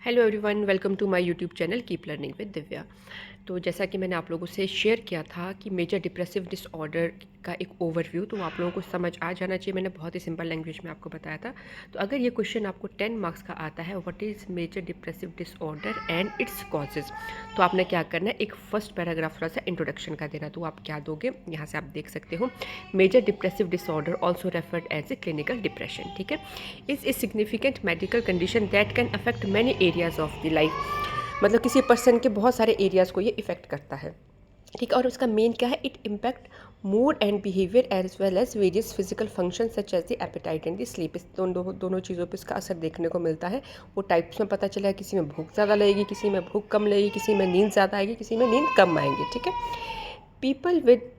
Hello everyone, welcome to my YouTube channel keep learning with Divya. तो जैसा कि मैंने आप लोगों से शेयर किया था कि मेजर डिप्रेसिव डिसऑर्डर का एक ओवरव्यू तो आप लोगों को समझ आ जाना चाहिए। मैंने बहुत ही सिंपल लैंग्वेज में आपको बताया था। तो अगर ये क्वेश्चन आपको 10 मार्क्स का आता है, what is major depressive disorder and its causes, तो आपने क्या करना है, एक फर्स्ट पैराग्राफ थोड़ा सा इंट्रोडक्शन का देना। तो आप क्या दोगे, यहाँ से आप देख सकते हो, major depressive disorder also referred as a clinical depression, ठीक है, is a significant medical condition that can affect many areas of the life. मतलब किसी पर्सन के बहुत सारे एरियाज़ को ये इफ़ेक्ट करता है, ठीक है। और उसका मेन क्या है, it impact mood and behaviour as well as various physical function such as the appetite and the sleep. इस दोनों चीज़ों पे इसका असर देखने को मिलता है। वो टाइप्स में पता चला है, किसी में भूख ज़्यादा लगेगी, किसी में भूख कम लगेगी, किसी में नींद ज़्यादा आएगी, किसी में नींद कम आएंगी, ठीक है। People with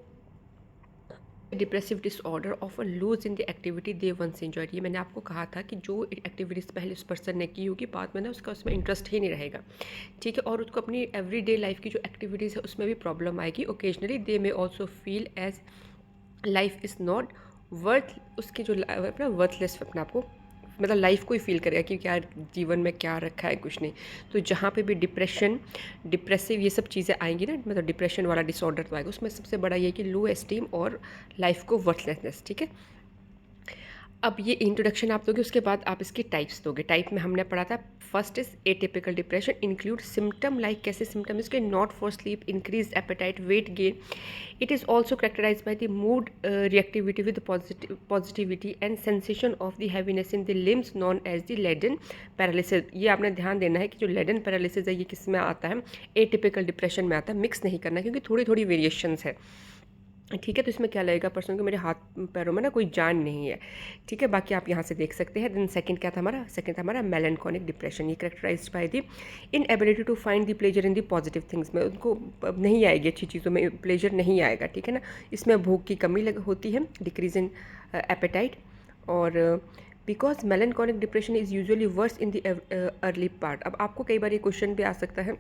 depressive disorder often lose in the activity they once enjoyed. ये मैंने आपको कहा था कि जो एक्टिविटीज़ पहले उस पर्सन ने की होगी, बाद में ना उसका उसमें इंटरेस्ट ही नहीं रहेगा, ठीक है। और उसको अपनी एवरीडे लाइफ की जो एक्टिविटीज़ है उसमें भी प्रॉब्लम आएगी। Occasionally they may also feel as life is not worth, उसकी जो अपना वर्थलेस अपने आप को, मतलब लाइफ को ही फील करेगा कि क्या जीवन में क्या रखा है, कुछ नहीं। तो जहाँ पे भी डिप्रेशन, डिप्रेसिव ये सब चीज़ें आएंगी ना, मतलब डिप्रेशन वाला डिसऑर्डर तो आएगा, उसमें सबसे बड़ा ये कि लो एस्टीम और लाइफ को वर्थलेसनेस, ठीक है। अब ये इंट्रोडक्शन आप दोगे, उसके बाद आप इसकी टाइप्स दोगे। टाइप में हमने पढ़ा था, first is atypical depression, include symptom like, कैसे सिम्टम, इसके not for sleep, increase appetite, weight gain. It is also characterize by the mood reactivity with positivity and sensation of the heaviness in the limbs known as the leaden paralysis. ये आपने ध्यान देना है कि जो laden paralysis है ये किस में आता है, एटिपिकल डिप्रेशन में आता है। मिक्स नहीं करना क्योंकि थोड़ी थोड़ी वेरिएशंस है, ठीक है। तो इसमें क्या लगेगा, पर्सन को मेरे हाथ पैरों में ना कोई जान नहीं है, ठीक है। बाकी आप यहाँ से देख सकते हैं। देन सेकंड क्या था हमारा, सेकंड था हमारा मेलनकॉनिक डिप्रेशन। ये characterized by the inability to find the pleasure in the positive things. में उनको नहीं आएगी, अच्छी चीज़ों में प्लेजर नहीं आएगा, ठीक है ना। इसमें भूख की कमी होती है, डिक्रीज इन एपेटाइट। और because melancholic depression is usually worse in the early part. अब आपको कई बार ये क्वेश्चन भी आ सकता है,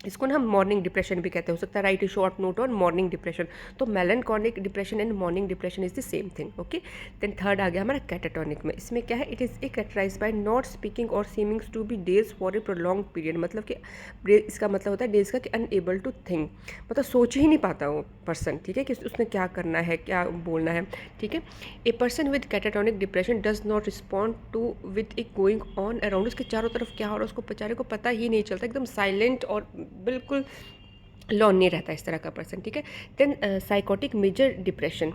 इसको ना हम मॉर्निंग डिप्रेशन भी कहते हो सकता है, write a short note on morning depression. तो melancholic depression and morning depression is the same thing, okay. Then third आ गया हमारा कैटाटोनिक में। इसमें क्या है, it is a characterize by not speaking or seemings to be daze for a prolong period. मतलब कि इसका मतलब होता है डेज का कि अनएबल टू थिंक, मतलब सोच ही नहीं पाता वो पर्सन, ठीक है, कि उसने क्या करना है, क्या बोलना है, ठीक है। A person with catatonic depression does not respond to with a going on around. उसके चारों तरफ क्या हो रहा है उसको बेचारे को पता ही नहीं चलता, एकदम साइलेंट और बिल्कुल लॉन नहीं रहता इस तरह का पर्सन, ठीक है। Then psychotic major depression.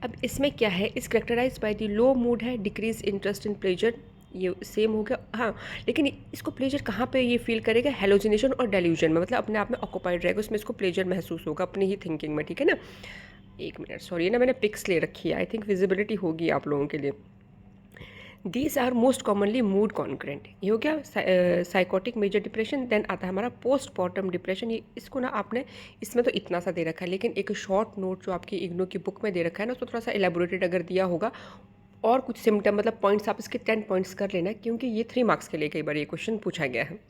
अब इसमें क्या है, is characterize by the low mood है, डिक्रीज इंटरेस्ट इन प्लेजर, ये सेम हो गया, हाँ। लेकिन इसको प्लेजर कहाँ पे ये फील करेगा, हेलोजिनेशन और डेल्यूजन में, मतलब अपने आप में ऑक्यूपाइड रहेगा, उसमें इसको प्लेजर महसूस होगा अपनी ही थिंकिंग में, ठीक है ना। एक मिनट, सॉरी ना, मैंने पिक्स ले रखी है, आई थिंक विजिबिलिटी होगी आप लोगों के लिए। These are most commonly mood concurrent. ये हो गया साइकोटिक मेजर डिप्रेशन। देन आता है हमारा पोस्टमार्टम डिप्रेशन। ये इसको ना आपने, इसमें तो इतना सा दे रखा है, लेकिन एक शॉर्ट नोट जो आपकी इग्नो की बुक में दे रखा है ना, उसको थोड़ा सा एलेबोरेटेड अगर दिया होगा और कुछ सिम्टम, मतलब पॉइंट्स आप इसके 10 पॉइंट्स कर लेना, क्योंकि ये 3 मार्क्स के लिए कई बार ये क्वेश्चन पूछा गया है।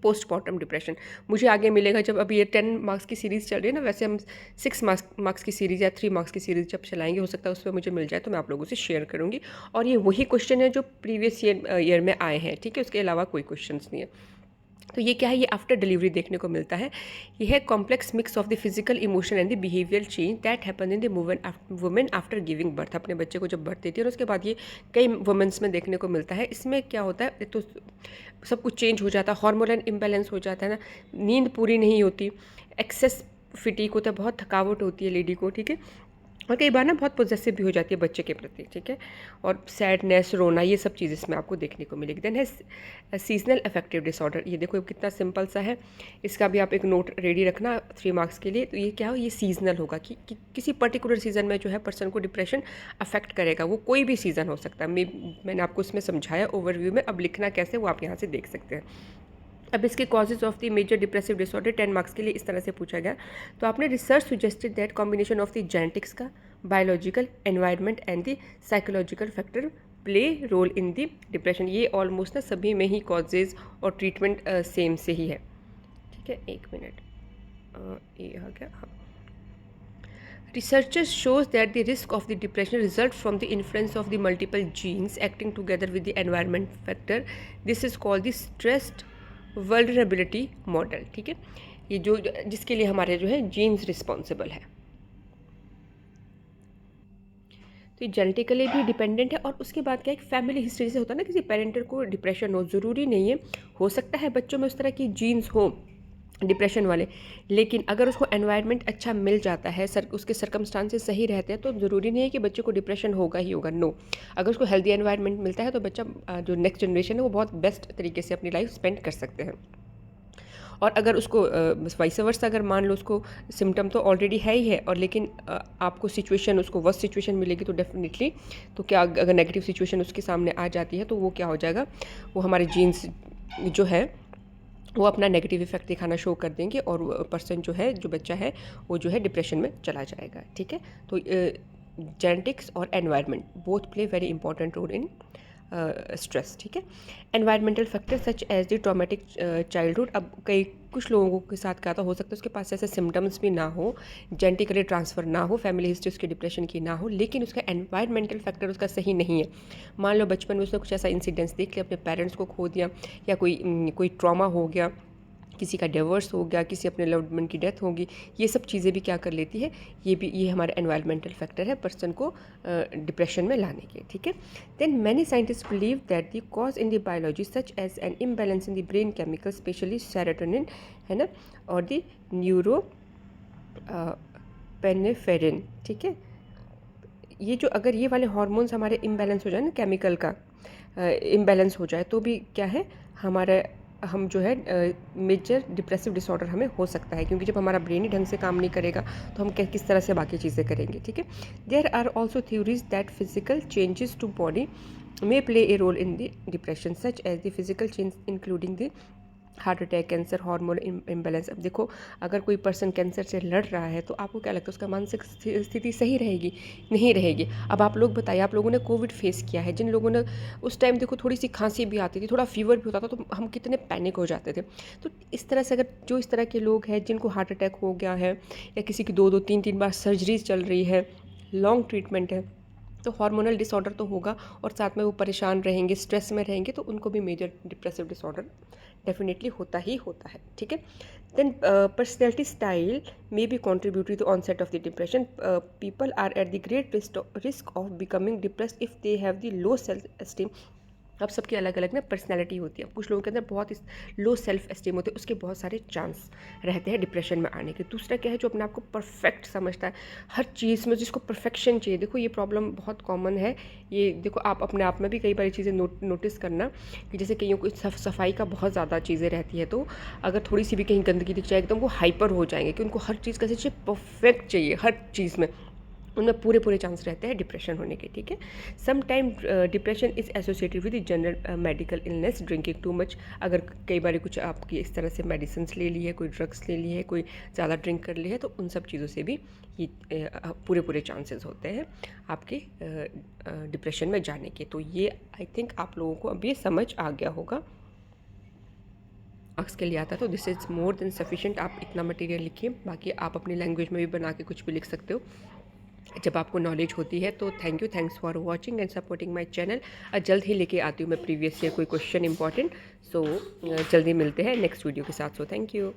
पोस्टमार्टम डिप्रेशन मुझे आगे मिलेगा जब, अभी ये 10 मार्क्स की सीरीज़ चल रही है ना, वैसे हम 6 मार्क्स की सीरीज़ या 3 मार्क्स की सीरीज़ जब चलाएंगे, हो सकता है उसमें मुझे मिल जाए तो मैं आप लोगों से शेयर करूँगी। और ये वही क्वेश्चन है जो प्रीवियस ईयर में आए हैं, ठीक है, उसके अलावा कोई क्वेश्चन नहीं है। तो ये क्या है, ये आफ्टर डिलीवरी देखने को मिलता है। ये है complex mix of the physical emotion and the behavioural change that happen in the women after giving birth. अपने बच्चे को जब बर्थ देती है और उसके बाद ये कई वुमेंस में देखने को मिलता है। इसमें क्या होता है, तो सब कुछ चेंज हो जाता है, हार्मोनल इम्बैलेंस हो जाता है ना, नींद पूरी नहीं होती, एक्सेस फिटीक होता है, बहुत थकावट होती है लेडी को, ठीक है। और कई बार ना बहुत पोजेसिव भी हो जाती है बच्चे के प्रति, ठीक है। और सैडनेस, रोना, ये सब चीज़ इसमें आपको देखने को मिलेगी। देन है सीजनल अफेक्टिव डिसऑर्डर। ये देखो कितना सिंपल सा है, इसका भी आप एक नोट रेडी रखना 3 मार्क्स के लिए। तो ये क्या हो, ये सीजनल होगा कि किसी पर्टिकुलर सीज़न में जो है पर्सन को डिप्रेशन अफेक्ट करेगा। वो कोई भी सीज़न हो सकता है, मैंने आपको इसमें समझाया ओवरव्यू में। अब लिखना कैसे वो आप यहाँ से देख सकते हैं। अब इसके causes of the major depressive disorder 10 marks के लिए इस तरह से पूछा गया। तो आपने research suggested that combination of the genetics का, biological, environment and the psychological factor play role in the depression. ये ऑलमोस्ट ना सभी में ही कॉजेज और ट्रीटमेंट सेम से ही है, ठीक है। एक मिनट, ये आ गया, हाँ। Researchers shows that the risk of the depression results from the influence of the multiple genes acting together with the environment factor. This is called the stressed vulnerability model, ठीक है, ये जो जिसके लिए हमारे जो है जीन्स रिस्पॉन्सिबल है। तो ये जेनेटिकली भी डिपेंडेंट है। और उसके बाद क्या है, फैमिली हिस्ट्री से होता है ना, किसी पेरेंटर को डिप्रेशन हो, ज़रूरी नहीं है, हो सकता है बच्चों में उस तरह की जीन्स हो डिप्रेशन वाले, लेकिन अगर उसको एनवायरनमेंट अच्छा मिल जाता है, उसके सर्कमस्टांसेस सही रहते हैं, तो ज़रूरी नहीं है कि बच्चे को डिप्रेशन होगा ही होगा, नो। अगर उसको हेल्दी एनवायरनमेंट मिलता है तो बच्चा जो नेक्स्ट जनरेशन है वो बहुत बेस्ट तरीके से अपनी लाइफ स्पेंड कर सकते हैं। और अगर उसको वाइस वर्सा, अगर मान लो उसको सिम्टम तो ऑलरेडी है ही है, और लेकिन आपको सिचुएशन, उसको वर्स्ट सिचुएशन मिलेगी, तो डेफिनेटली, तो क्या अगर नेगेटिव सिचुएशन उसके सामने आ जाती है तो वो क्या हो जाएगा, वो हमारे जीन्स जो है वो अपना नेगेटिव इफेक्ट दिखाना शो कर देंगे, और पर्सन जो है, जो बच्चा है, वो जो है डिप्रेशन में चला जाएगा, ठीक है। तो जेनेटिक्स और environment both play very important role in stress, ठीक है। Environmental factor such as the traumatic childhood, अब कुछ लोगों के साथ क्या हो सकता है, उसके पास ऐसे सिम्टम्स भी ना हो, जेनेटिकली ट्रांसफ़र ना हो, फैमिली हिस्ट्री उसके डिप्रेशन की ना हो, लेकिन उसका एनवायरमेंटल फैक्टर उसका सही नहीं है। मान लो बचपन में उसने कुछ ऐसा इंसिडेंट्स देख लिया, अपने पेरेंट्स को खो दिया, या कोई ट्रॉमा हो गया, किसी का डिवोर्स हो गया, किसी अपने लव्ड वन की डेथ होगी, ये सब चीज़ें भी क्या कर लेती है, ये हमारा एनवायरमेंटल फैक्टर है पर्सन को डिप्रेशन में लाने के, ठीक है। Then many scientist believe that the cause in the biology such as an imbalance in the brain chemical, especially serotonin, है ना, और द न्यूरो पेनेफेरिन, ठीक है। ये जो अगर ये वाले हार्मोन्स हमारे इम्बैलेंस हो जाए ना, केमिकल का इम्बैलेंस हो जाए, तो भी क्या है, हमारा हम जो है मेजर डिप्रेसिव डिसऑर्डर हमें हो सकता है, क्योंकि जब हमारा ब्रेन ही ढंग से काम नहीं करेगा तो हम किस तरह से बाकी चीज़ें करेंगे, ठीक है। There are also theories that physical changes to body may play a role in the depression such as the physical change including the heart attack, cancer, hormone imbalance. अब देखो, अगर कोई पर्सन कैंसर से लड़ रहा है तो आपको क्या लगता है, उसका मानसिक स्थिति सही रहेगी? नहीं रहेगी। अब आप लोग बताइए, आप लोगों ने कोविड फेस किया है, जिन लोगों ने उस टाइम देखो थोड़ी सी खांसी भी आती थी, थोड़ा फीवर भी होता था, तो हम कितने पैनिक हो जाते थे। तो इस तरह से अगर जो इस तरह के लोग हैं जिनको हार्ट अटैक हो गया है, या किसी की 2-2 3-3 बार सर्जरीज चल रही है, लॉन्ग ट्रीटमेंट है, तो हार्मोनल डिसऑर्डर तो होगा, और साथ में वो परेशान रहेंगे, स्ट्रेस में रहेंगे, तो उनको भी मेजर डिप्रेसिव डिसऑर्डर डेफिनेटली होता ही होता है, ठीक है। Then personality style may be contributory to onset of the depression. People are at the great risk of becoming depressed if they have the low self esteem. अब सबकी अलग अलग ना पर्सनैलिटी होती है, कुछ लोगों के अंदर बहुत लो सेल्फ एस्टीम होते हैं, उसके बहुत सारे चांस रहते हैं डिप्रेशन में आने के। दूसरा क्या है, जो अपने आप को परफेक्ट समझता है हर चीज़ में, जिसको परफेक्शन चाहिए। देखो, ये प्रॉब्लम बहुत कॉमन है, ये देखो आप अपने आप में भी कई बार चीज़ें नोटिस करना, कि जैसे कईयों को सफाई का बहुत ज़्यादा चीज़ें रहती है, तो अगर थोड़ी सी भी कहीं गंदगी दिख जाए एकदम वो हाइपर हो जाएंगे, कि उनको हर चीज़ कैसे चाहिए, परफेक्ट चाहिए हर चीज़ में, उनमें पूरे चांस रहते हैं डिप्रेशन होने के, ठीक है। Some time depression is associated with general medical illness, drinking too much. अगर कई बार कुछ आपकी इस तरह से मेडिसिन ले ली है, कोई ड्रग्स ले ली है, कोई ज़्यादा ड्रिंक कर ली है, तो उन सब चीज़ों से भी ये पूरे चांसेस होते हैं आपके डिप्रेशन में जाने के। तो ये आई थिंक आप लोगों को अब ये समझ आ गया होगा। मार्क्स के लिए आता है, तो this is more than sufficient. आप इतना मटेरियल लिखिए, बाकी आप अपनी लैंग्वेज में भी बना के कुछ भी लिख सकते हो जब आपको नॉलेज होती है। तो thanks for watching and supporting my channel. जल्द ही लेके आती हूँ मैं प्रीवियस ईयर कोई क्वेश्चन इंपॉर्टेंट। सो जल्दी मिलते हैं नेक्स्ट वीडियो के साथ। So thank you.